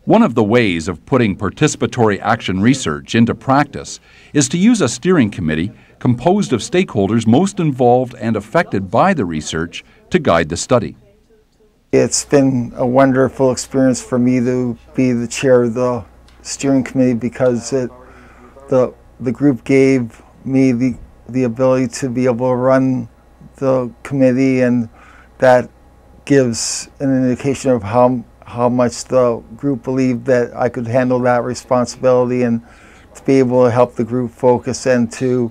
One of the ways of putting participatory action research into practice is to use a steering committee composed of stakeholders most involved and affected by the research to guide the study. It's been a wonderful experience for me to be the chair of the steering committee because the group gave me the ability to be able to run the committee, and that gives an indication of how much the group believed that I could handle that responsibility, and to be able to help the group focus and to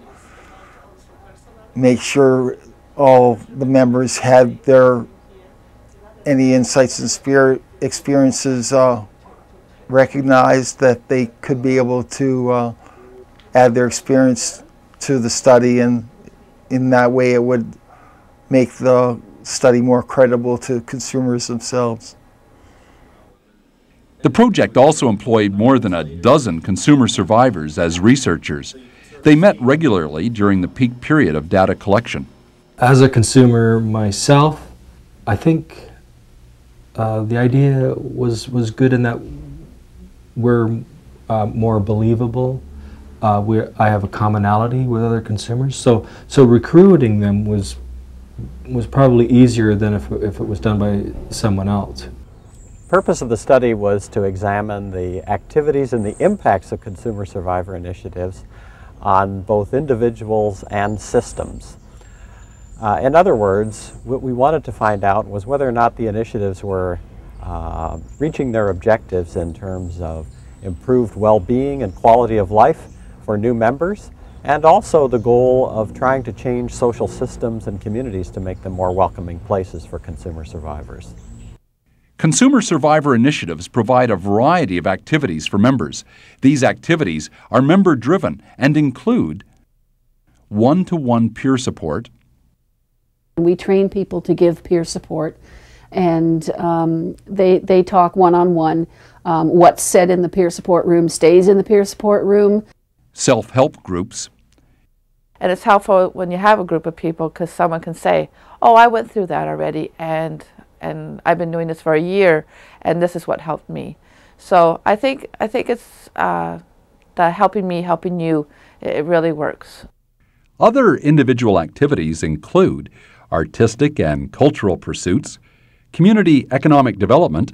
make sure all the members had any insights and experiences recognized, that they could be able to add their experience to the study, and in that way it would make the study more credible to consumers themselves. The project also employed more than a dozen consumer survivors as researchers. They met regularly during the peak period of data collection. As a consumer myself, I think the idea was good in that we're more believable. I have a commonality with other consumers, so recruiting them was probably easier than if it was done by someone else. The purpose of the study was to examine the activities and the impacts of consumer survivor initiatives on both individuals and systems. In other words, what we wanted to find out was whether or not the initiatives were reaching their objectives in terms of improved well-being and quality of life for new members, and also the goal of trying to change social systems and communities to make them more welcoming places for consumer survivors. Consumer survivor initiatives provide a variety of activities for members. These activities are member-driven and include one-to-one peer support. We train people to give peer support, and they talk one-on-one. What's said in the peer support room stays in the peer support room. Self-help groups. And it's helpful when you have a group of people, because someone can say, oh, I went through that already, and I've been doing this for a year, and this is what helped me. So I think it's the helping me, helping you, it really works. Other individual activities include artistic and cultural pursuits, community economic development,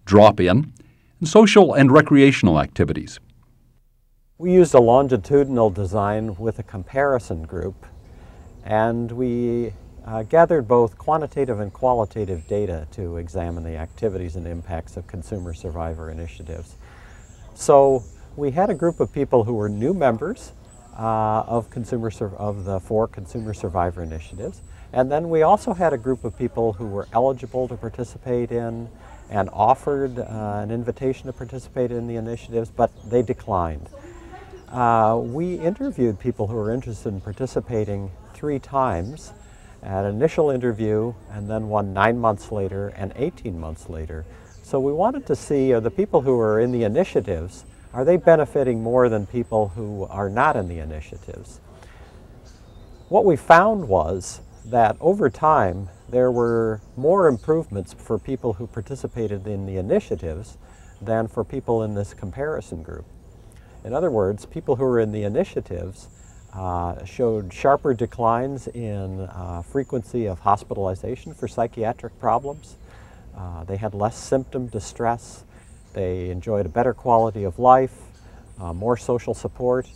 drop-in, and social and recreational activities. We used a longitudinal design with a comparison group, and we gathered both quantitative and qualitative data to examine the activities and impacts of consumer survivor initiatives. So we had a group of people who were new members of the 4 consumer survivor initiatives, and then we also had a group of people who were eligible to participate in and offered an invitation to participate in the initiatives, but they declined. We interviewed people who were interested in participating 3 times, an initial interview, and then one 9 months later and 18 months later. So we wanted to see, are the people who are in the initiatives, are they benefiting more than people who are not in the initiatives? What we found was that over time there were more improvements for people who participated in the initiatives than for people in this comparison group. In other words, people who were in the initiatives showed sharper declines in frequency of hospitalization for psychiatric problems. They had less symptom distress. They enjoyed a better quality of life, more social support,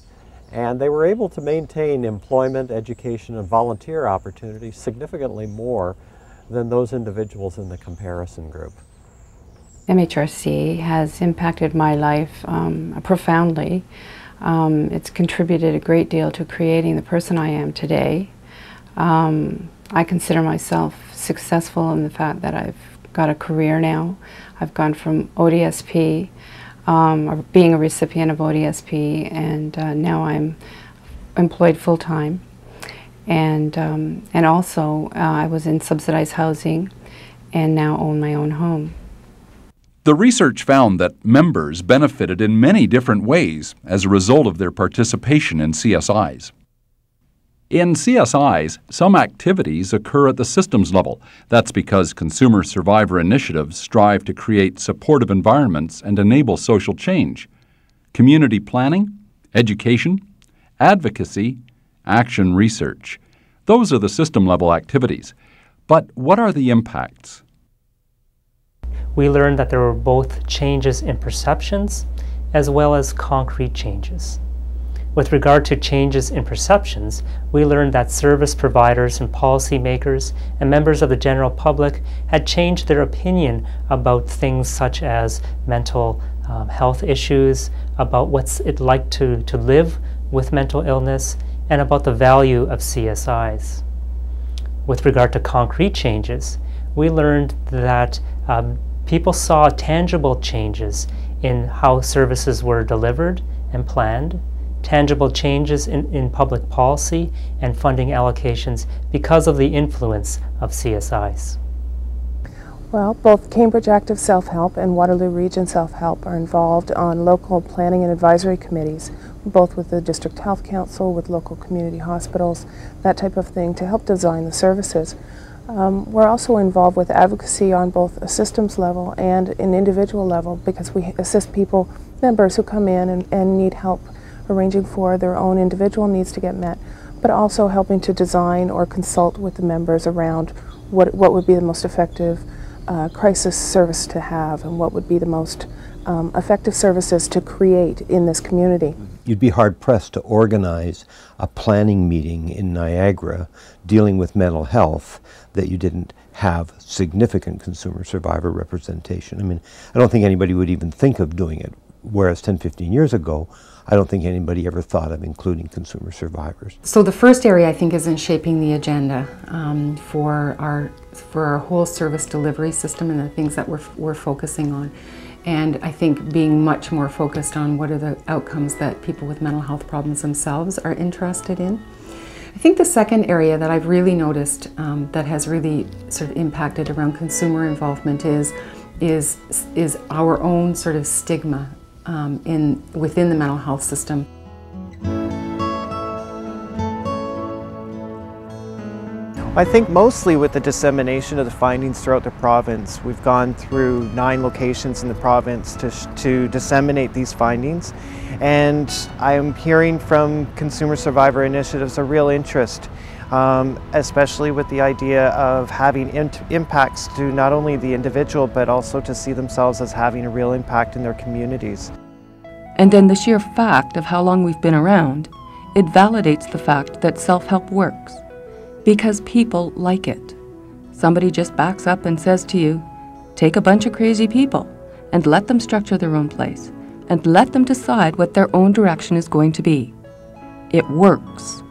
and they were able to maintain employment, education, and volunteer opportunities significantly more than those individuals in the comparison group. MHRC has impacted my life profoundly. It's contributed a great deal to creating the person I am today. I consider myself successful in the fact that I've got a career now. I've gone from ODSP, being a recipient of ODSP, and now I'm employed full-time. And also I was in subsidized housing and now own my own home. The research found that members benefited in many different ways as a result of their participation in CSIs. In CSIs, some activities occur at the systems level. That's because consumer survivor initiatives strive to create supportive environments and enable social change. Community planning, education, advocacy, action research. Those are the system-level activities. But what are the impacts? We learned that there were both changes in perceptions as well as concrete changes. With regard to changes in perceptions, we learned that service providers and policymakers and members of the general public had changed their opinion about things such as mental health issues, about what's it like to live with mental illness, and about the value of CSIs. With regard to concrete changes, we learned that people saw tangible changes in how services were delivered and planned, tangible changes in public policy and funding allocations because of the influence of CSIs. Well, both Cambridge Active Self-Help and Waterloo Region Self-Help are involved on local planning and advisory committees, both with the District Health Council, with local community hospitals, that type of thing, to help design the services. We're also involved with advocacy on both a systems level and an individual level, because we assist people, members who come in and need help arranging for their own individual needs to get met, but also helping to design or consult with the members around what would be the most effective crisis service to have and what would be the most effective services to create in this community. You'd be hard-pressed to organize a planning meeting in Niagara dealing with mental health that you didn't have significant consumer survivor representation. I mean, I don't think anybody would even think of doing it, whereas 10, 15 years ago, I don't think anybody ever thought of including consumer survivors. So the first area, I think, is in shaping the agenda for our whole service delivery system and the things that we're focusing on. And I think being much more focused on what are the outcomes that people with mental health problems themselves are interested in. I think the second area that I've really noticed that has really sort of impacted around consumer involvement is our own sort of stigma within the mental health system. I think mostly with the dissemination of the findings throughout the province. We've gone through 9 locations in the province to disseminate these findings, and I'm hearing from consumer survivor initiatives a real interest, especially with the idea of having impacts to not only the individual but also to see themselves as having a real impact in their communities. And then the sheer fact of how long we've been around, it validates the fact that self-help works. Because people like it. Somebody just backs up and says to you, take a bunch of crazy people and let them structure their own place and let them decide what their own direction is going to be. It works.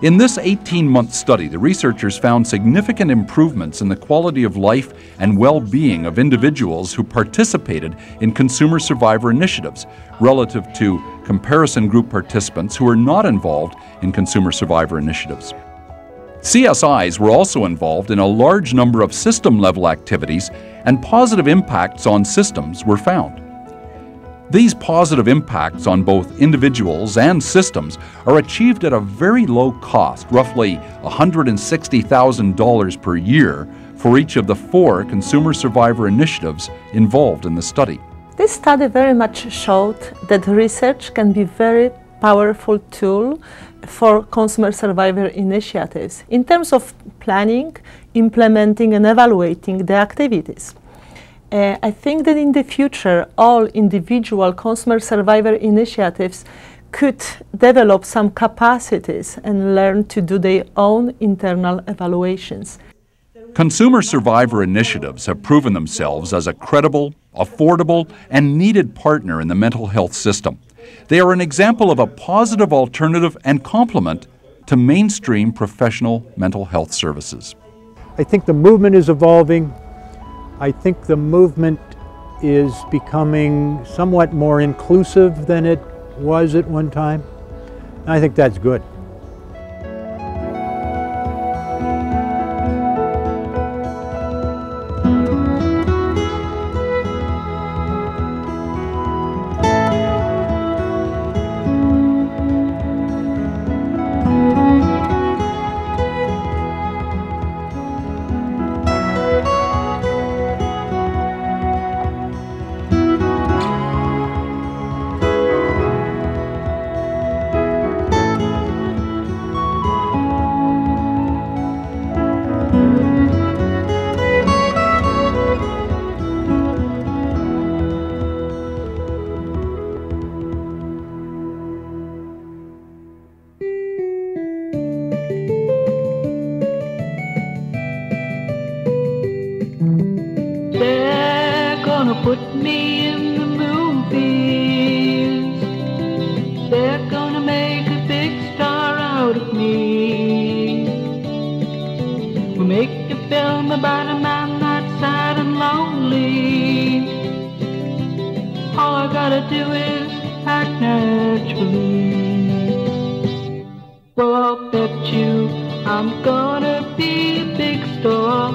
In this 18-month study, the researchers found significant improvements in the quality of life and well-being of individuals who participated in consumer survivor initiatives relative to comparison group participants who were not involved in consumer survivor initiatives. CSIs were also involved in a large number of system-level activities, and positive impacts on systems were found. These positive impacts on both individuals and systems are achieved at a very low cost, roughly $160,000 per year for each of the 4 consumer survivor initiatives involved in the study. This study very much showed that research can be a very powerful tool for consumer survivor initiatives in terms of planning, implementing and evaluating the activities. I think that in the future, all individual consumer survivor initiatives could develop some capacities and learn to do their own internal evaluations. Consumer survivor initiatives have proven themselves as a credible, affordable, and needed partner in the mental health system. They are an example of a positive alternative and complement to mainstream professional mental health services. I think the movement is evolving. I think the movement is becoming somewhat more inclusive than it was at one time. And I think that's good. put me in the movies. They're gonna make a big star out of me. We'll make a film about a man that's sad and lonely. All I gotta do is act naturally. Well, I'll bet you I'm gonna be a big star.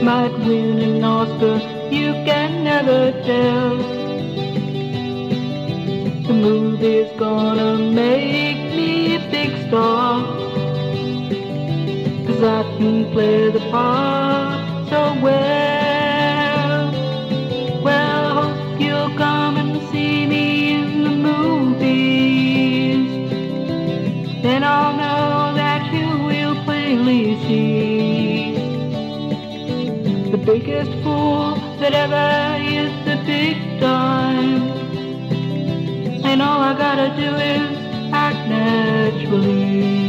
Might win an Oscar, you can never tell. The movie's gonna make me a big star, 'cause I can play the part so well. Well, I hope you'll come and see me in the movies. Then I'll know that you will plainly see the biggest fool that ever hit the big time. And all I gotta do is act naturally.